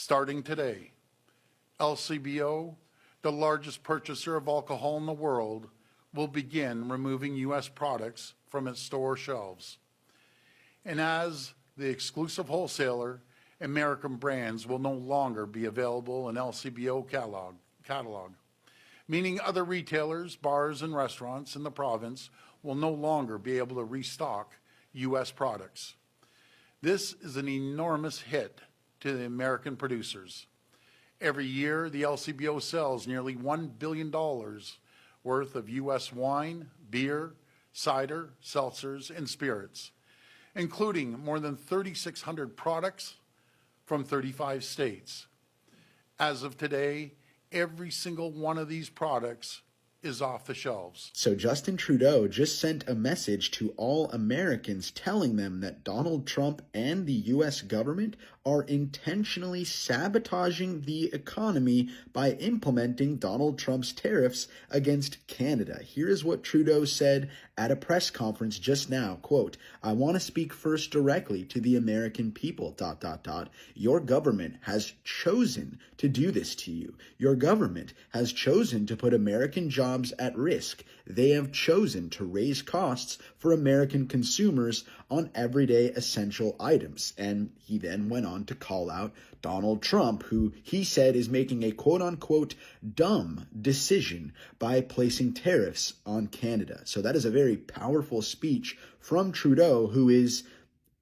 Starting today, LCBO, the largest purchaser of alcohol in the world, will begin removing U.S. products from its store shelves. And as the exclusive wholesaler, American brands will no longer be available in LCBO catalog, meaning other retailers, bars, and restaurants in the province will no longer be able to restock U.S. products. This is an enormous hit to the American producers. Every year, the LCBO sells nearly $1 billion worth of U.S. wine, beer, cider, seltzers, and spirits, including more than 3,600 products from 35 states. As of today, every single one of these products is off the shelves. So Justin Trudeau just sent a message to all Americans telling them that Donald Trump and the U.S. government are intentionally sabotaging the economy by implementing Donald Trump's tariffs against Canada. Here's what Trudeau said at a press conference just now, quote, "I want to speak first directly to the American people, ... Your government has chosen to do this to you. Your government has chosen to put American jobs at risk. They have chosen to raise costs for American consumers on everyday essential items." And he then went on to call out Donald Trump, who he said is making a quote-unquote dumb decision by placing tariffs on Canada. So that is a very powerful speech from Trudeau, who is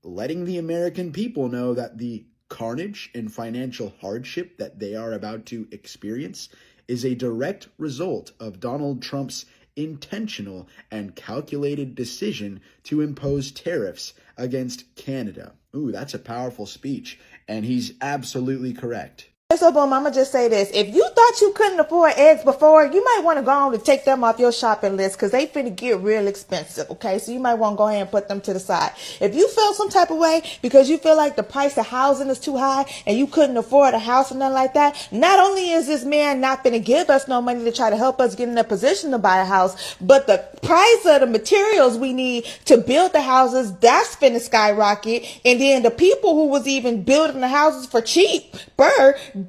letting the American people know that the carnage and financial hardship that they are about to experience is a direct result of Donald Trump's intentional and calculated decision to impose tariffs against Canada. Ooh, that's a powerful speech, and he's absolutely correct. So boom, I'ma just say this. If you thought you couldn't afford eggs before, you might want to go on and take them off your shopping list because they finna get real expensive, okay? So you might want to go ahead and put them to the side. If you feel some type of way because you feel like the price of housing is too high and you couldn't afford a house or nothing like that, not only is this man not finna give us no money to try to help us get in a position to buy a house, but the price of the materials we need to build the houses, that's finna skyrocket. And then the people who was even building the houses for cheap,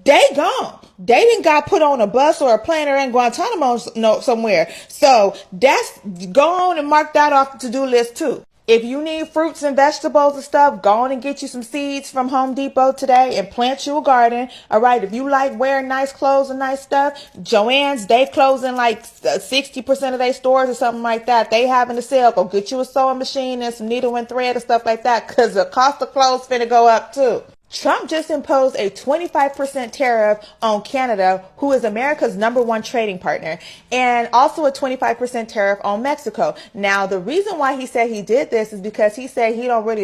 they gone. They didn't got put on a bus or a plane or in Guantanamo somewhere. So that's, go on and mark that off the to-do list too. If you need fruits and vegetables and stuff, go on and get you some seeds from Home Depot today and plant you a garden. All right. If you like wearing nice clothes and nice stuff, Joann's, they closing like 60% of their stores or something like that. They having a sale. Go get you a sewing machine and some needle and thread and stuff like that, because the cost of clothes finna go up too. Trump just imposed a 25% tariff on Canada, who is America's #1 trading partner, and also a 25% tariff on Mexico. Now, the reason why he said he did this is because he said he don't really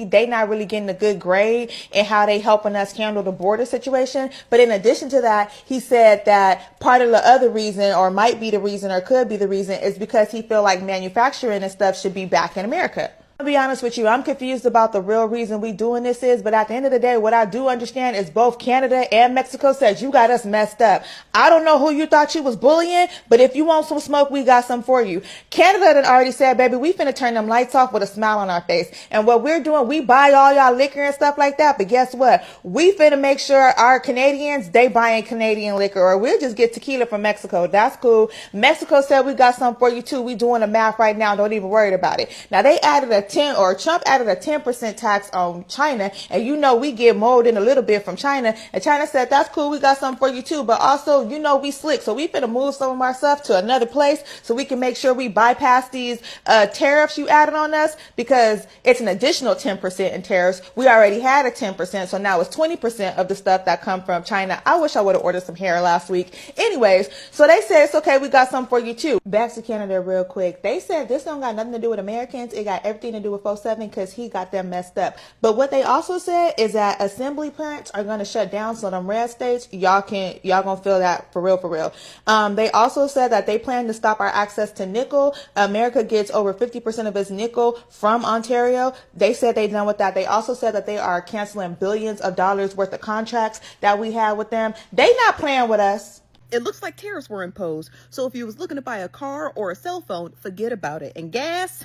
they not really getting a good grade in how they helping us handle the border situation. But in addition to that, he said that part of the other reason, or might be the reason, or could be the reason, is because he feel like manufacturing and stuff should be back in America. I'll be honest with you, I'm confused about the real reason we doing this is, but at the end of the day, what I do understand is both Canada and Mexico said you got us messed up. I don't know who you thought you was bullying, but if you want some smoke, we got some for you. Canada had already said, baby, we finna turn them lights off with a smile on our face. And what we're doing, we buy all y'all liquor and stuff like that, but guess what? We finna make sure our Canadians, they buying Canadian liquor, or we'll just get tequila from Mexico. That's cool. Mexico said we got some for you too. We doing the math right now. Don't even worry about it. Now they added Trump added a 10% tax on China, and you know we get molded in a little bit from China, and China said that's cool, we got something for you too, but also you know we slick, so we finna move some of our stuff to another place so we can make sure we bypass these tariffs you added on us, because it's an additional 10% in tariffs. We already had a 10%, so now it's 20% of the stuff that come from China. I wish I would have ordered some hair last week. Anyways, so they said it's okay, we got something for you too. Back to Canada real quick. They said this don't got nothing to do with Americans, it got everything to do with 407 because he got them messed up. But what they also said is that assembly plants are going to shut down, so them red states, y'all gonna feel that for real. They also said that they plan to stop our access to nickel. America gets over 50% of its nickel from Ontario. They said they done with that. They also said that they are canceling billions of dollars worth of contracts that we had with them. They not playing with us. It looks like tariffs were imposed. So if you was looking to buy a car or a cell phone, forget about it. And gas?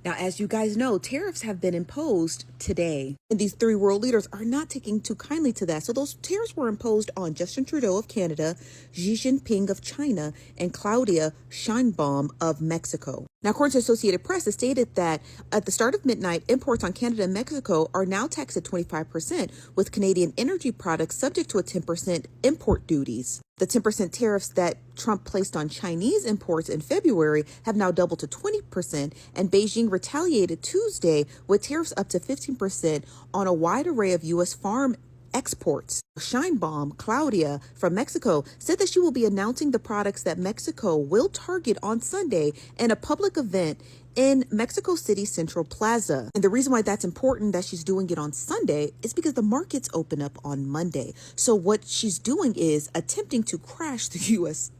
Now, as you guys know, tariffs have been imposed today. And these three world leaders are not taking too kindly to that. So those tariffs were imposed on Justin Trudeau of Canada, Xi Jinping of China, and Claudia Sheinbaum of Mexico. Now, according to Associated Press, it stated that at the start of midnight, imports on Canada and Mexico are now taxed at 25%, with Canadian energy products subject to a 10% import duties. The 10% tariffs that Trump placed on Chinese imports in February have now doubled to 20%, and Beijing retaliated Tuesday with tariffs up to 15% on a wide array of U.S. farm exports. Sheinbaum, Claudia from Mexico, said that she will be announcing the products that Mexico will target on Sunday in a public event in Mexico City Central Plaza. And the reason why that's important that she's doing it on Sunday is because the markets open up on Monday. So what she's doing is attempting to crash the U.S.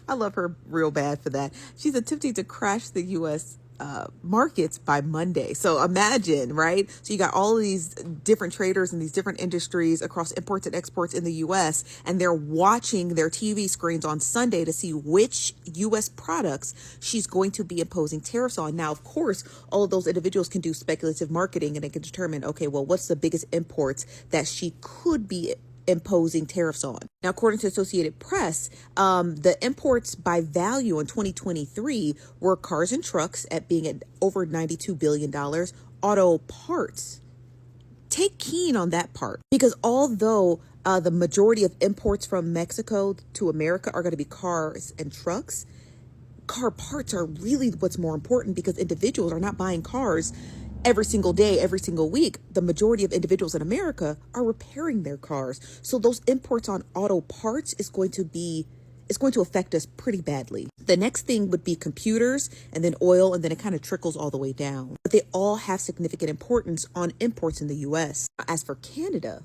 I love her real bad for that. She's attempting to crash the U.S. Markets by Monday. So imagine, right? So you got all of these different traders in these different industries across imports and exports in the U.S., and they're watching their TV screens on Sunday to see which U.S. products she's going to be imposing tariffs on. Now, of course, all of those individuals can do speculative marketing and they can determine, okay, well, what's the biggest imports that she could be imposing tariffs on. Now, according to Associated Press, the imports by value in 2023 were cars and trucks at being at over $92 billion, auto parts. Take keen on that part, because although the majority of imports from Mexico to America are going to be cars and trucks, car parts are really what's more important, because individuals are not buying cars every single day, every single week. The majority of individuals in America are repairing their cars. So those imports on auto parts is going to affect us pretty badly. The next thing would be computers, and then oil, and then it kind of trickles all the way down. But they all have significant importance on imports in the US. As for Canada,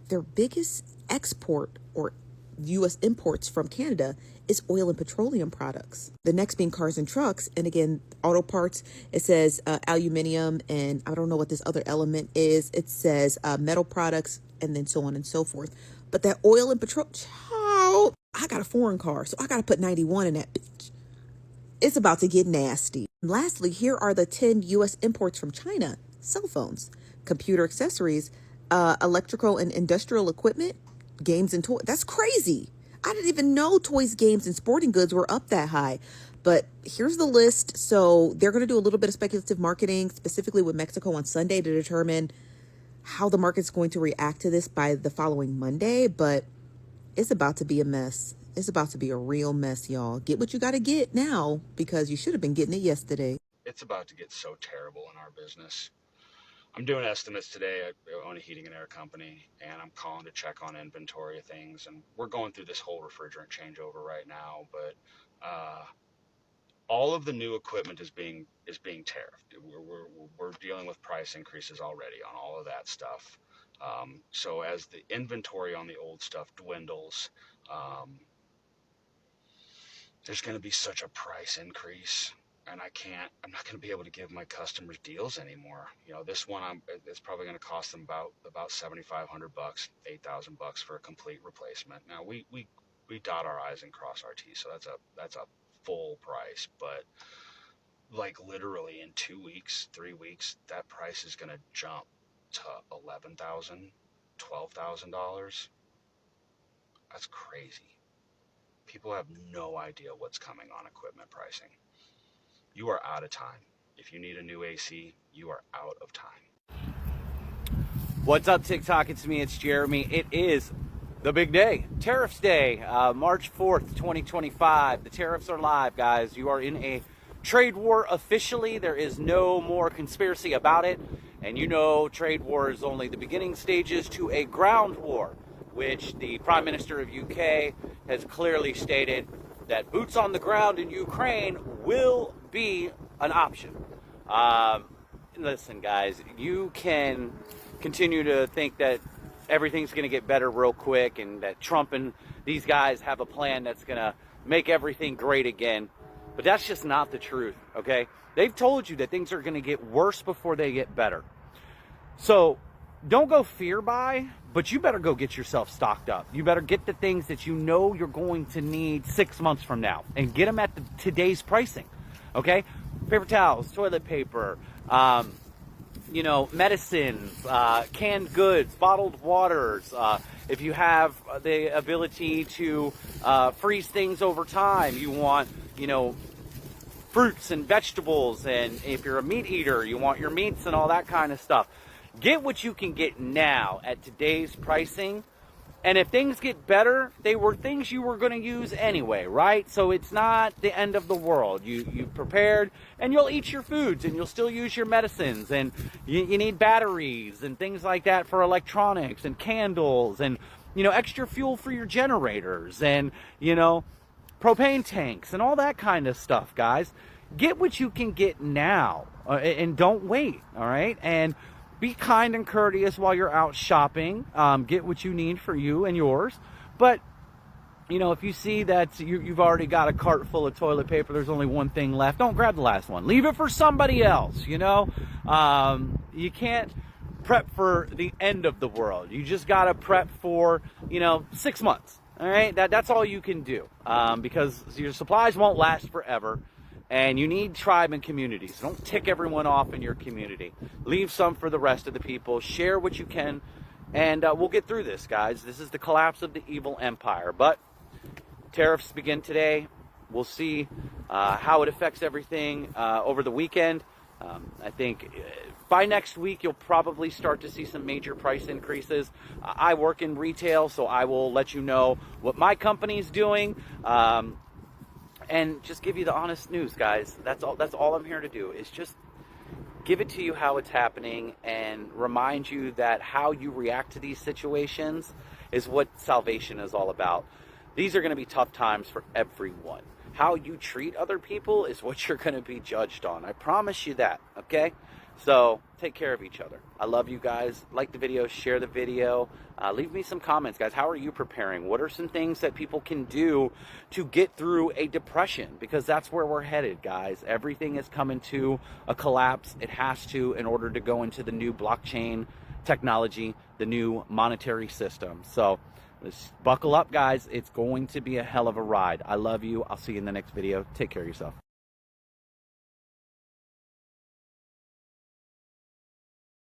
their biggest export or U.S. imports from Canada is oil and petroleum products. The next being cars and trucks. And again, auto parts, it says aluminum, and I don't know what this other element is. It says metal products, and then so on and so forth. But that oil and petrol, child, I got a foreign car, so I got to put 91 in that bitch. It's about to get nasty. And lastly, here are the 10 U.S. imports from China: cell phones, computer accessories, electrical and industrial equipment, games and toys. That's crazy. I didn't even know toys, games, and sporting goods were up that high. But here's the list. So they're going to do a little bit of speculative marketing, specifically with Mexico on Sunday, to determine how the market's going to react to this by the following Monday. But it's about to be a mess. It's about to be a real mess, y'all. Get what you got to get now, because you should have been getting it yesterday. It's about to get so terrible in our business. I'm doing estimates today. I own a heating and air company, and I'm calling to check on inventory of things. And we're going through this whole refrigerant changeover right now, but all of the new equipment is being tariffed. We're dealing with price increases already on all of that stuff. So as the inventory on the old stuff dwindles, there's going to be such a price increase. And I'm not going to be able to give my customers deals anymore. You know, this one, it's probably going to cost them about $7,500, $8,000 for a complete replacement. Now we dot our I's and cross our T's, so that's a full price. But like literally in 2 weeks, 3 weeks, that price is going to jump to $11,000, $12,000. That's crazy. People have no idea what's coming on equipment pricing. You are out of time. If you need a new AC, you are out of time. What's up, TikTok? It's me, it's Jeremy. It is the big day, Tariffs Day, March 4th, 2025. The tariffs are live, guys. You are in a trade war officially. There is no more conspiracy about it. And you know, trade war is only the beginning stages to a ground war, which the Prime Minister of UK has clearly stated that boots on the ground in Ukraine will be an option. Listen, guys, you can continue to think that everything's going to get better real quick and that Trump and these guys have a plan that's going to make everything great again. But that's just not the truth, okay? They've told you that things are going to get worse before they get better. So don't go fear buy, but you better go get yourself stocked up. You better get the things that you know you're going to need 6 months from now and get them at today's pricing. okay? Paper towels, toilet paper, you know, medicines, canned goods, bottled waters. If you have the ability to freeze things over time, you want, you know, fruits and vegetables, and if you're a meat eater, you want your meats and all that kind of stuff. Get what you can get now at today's pricing. And if things get better, they were things you were going to use anyway, right? So it's not the end of the world. You prepared, and you'll eat your foods, and you'll still use your medicines, and you need batteries and things like that for electronics, and candles, and, you know, extra fuel for your generators, and, you know, propane tanks, and all that kind of stuff, guys. Get what you can get now, and don't wait, all right? And be kind and courteous while you're out shopping. Get what you need for you and yours. But, you know, if you see that you've already got a cart full of toilet paper, there's only one thing left, don't grab the last one. Leave it for somebody else, you know? You can't prep for the end of the world. You just got to prep for, you know, 6 months, all right? That's all you can do, because your supplies won't last forever. And you need tribe and community. So don't tick everyone off in your community. Leave some for the rest of the people. Share what you can. And we'll get through this, guys. This is the collapse of the evil empire. But tariffs begin today. We'll see how it affects everything over the weekend. I think by next week, you'll probably start to see some major price increases. I work in retail, so I will let you know what my company's doing. And just give you the honest news, guys. That's all I'm here to do, is just give it to you how it's happening and remind you that how you react to these situations is what salvation is all about. These are going to be tough times for everyone. How you treat other people is what you're going to be judged on. I promise you that, okay? So take care of each other. I love you guys. Like the video, share the video. Leave me some comments, guys. How are you preparing? What are some things that people can do to get through a depression? Because that's where we're headed, guys. Everything is coming to a collapse. It has to, in order to go into the new blockchain technology, the new monetary system. So let's buckle up, guys. It's going to be a hell of a ride. I love you. I'll see you in the next video. Take care of yourself.